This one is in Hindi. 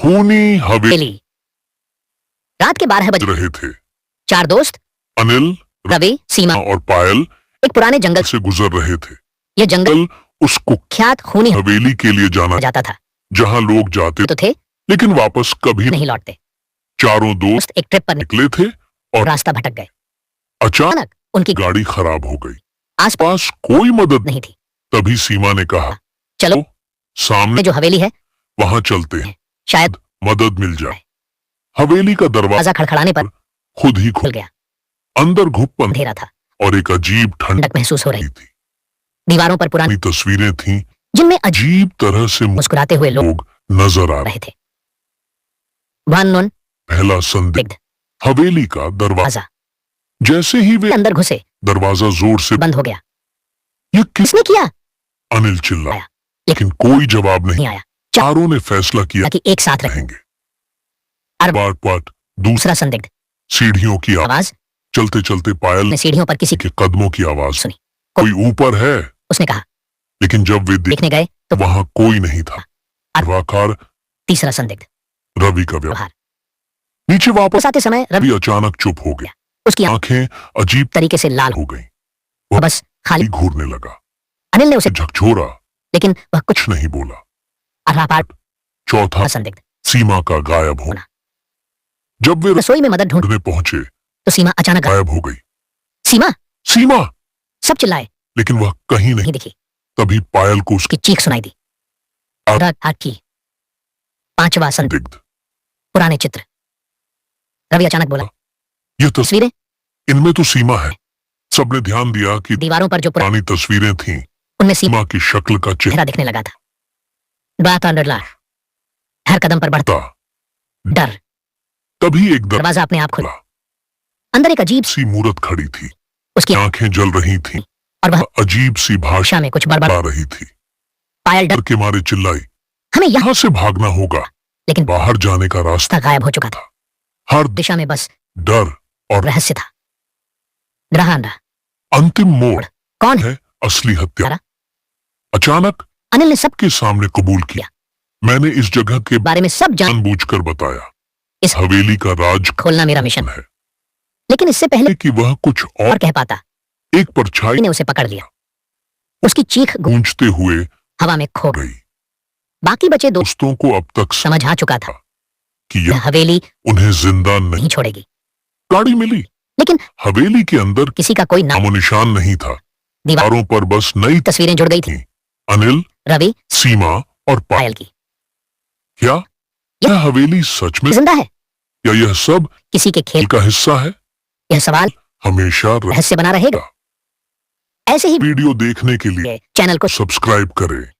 खूनी हवेली हवेली। रात के 12 बज रहे थे। 4 दोस्त अनिल, रवि, सीमा और पायल एक पुराने जंगल से गुजर रहे थे। ये जंगल उस ख्यात खूनी हवेली के लिए जाना जाता था। जहां लोग जाते तो थे लेकिन वापस कभी नहीं लौटते। चारों दोस्त दोस्त एक ट्रिप पर निकले थे और रास्ता भटक गए। अचानक अचानक उनकी गाड़ी खराब हो गई। आसपास पास कोई मदद नहीं थी। तभी सीमा ने कहा, चलो सामने जो हवेली है वहां चलते हैं, शायद मदद मिल जाए। हवेली का दरवाजा दरवाजा खड़खड़ाने पर खुद ही खुल खुल गया। अंदर घुप्पन अंधेरा था, और एक अजीब ठंडक ठंडक महसूस हो रही थी। दीवारों पर पुरानी पुरानी तस्वीरें थीं, जिनमें अजीब अजीब तरह से मुस्कुराते हुए लोग लोग नजर आ रहे। रहे थे। वन पहला संदिग्ध हवेली का दरवाजा। आजा जैसे ही वे अंदर घुसे दरवाजा जोर से बंद हो गया। ये किस किसने किया? अनिल चिल्लाया, आया, लेकिन कोई जवाब नहीं। नहीं आया। चारों ने फैसला किया ताकि एक साथ रहे। रहेंगे। अरब बाट बाट दूसरा दूसरा संदिग्ध सीढ़ियों की आवाज। आवाज चलते चलते पायल ने सीढ़ियों पर किसी के कदमों की आवाज सुनी। कोई ऊपर है, उसने कहा। लेकिन जब वे देखने गए तो वहां कोई नहीं था। वाकार तीसरा संदिग्ध रवि का व्यवहार। व्यवहार। नीचे वापस आते समय रवि रवि अचानक चुप हो गया। उसकी आंखें अजीब तरीके से लाल हो गई। हो बस खाली। घूरने लगा। अनिल ने उसे झकझोरा, लेकिन वह कुछ कुछ नहीं बोला। अर्रापार चौथा संदिग्ध सीमा का गायब होना। जब वे रसोई में मदद ढूंढ ढूंढने पहुंचे तो सीमा अचानक गायब हो गई। सीमा सीमा, सब चिल्लाए, लेकिन वह कहीं नहीं। नहीं दिखी। तभी पायल को उसकी उसकी चीख सुनाई दी। अब- हाथ की। पांचवा संदिग्ध दिग्ध पुराने चित्र। रवि अचानक बोला, ये तस्वीरें इनमें तो सीमा है। सबने ध्यान दिया कि दीवारों पर जो पुरानी तस्वीरें थीं, उनमें सीमा सीमा की शक्ल का चेहरा दिखने लगा था। बात अंडरला हर कदम पर बढ़ता चेहरा। डर। तभी एक दरवाजा अपने आप खुला। दरवाजा अंदर एक अजीब सी मूरत खड़ी थी। उसकी आंखें जल रही थीं और वह अजीब सी भाषा भाषा में कुछ बड़बड़। आ रही थी। पायल डर डर के मारे चिल्लाई, हमें यहाँ, यहां से भागना होगा। लेकिन बाहर जाने का रास्ता रास्ता गायब हो चुका था। हर दिशा में बस डर और रहस्य था। ग्रहांडा अंतिम मोड़ कौन है? है असली हत्या। तारा? अचानक अनिल ने सब के सामने कबूल किया, मैंने इस जगह के बारे में सब जान। जानबूझकर बताया। इस हवेली का राज खोलना मेरा मिशन है, लेकिन इससे पहले कि वह कुछ और और कह पाता, एक परछाई ने उसे पकड़ लिया। उसकी चीख गूंजते हुए हवा में खो गई। गई। बाकी बचे दो दोस्तों को अब तक समझ आ चुका था कि यह यह हवेली उन्हें जिंदा नहीं। नहीं छोड़ेगी। गाड़ी मिली, लेकिन हवेली के अंदर किसी का कोई नाम, नामो निशान नहीं था। दीवार दीवारों पर बस नई तस्वीरें जुड़ गई थी। अनिल, रवि, सीमा और पायल। पायल की। क्या यह हवेली सच में, जिंदा है या यह सब किसी के खेल? खेल का हिस्सा है? यह सवाल हमेशा रहस्य बना रहेगा। ऐसे ही वीडियो देखने के लिए चैनल को सब्सक्राइब करें।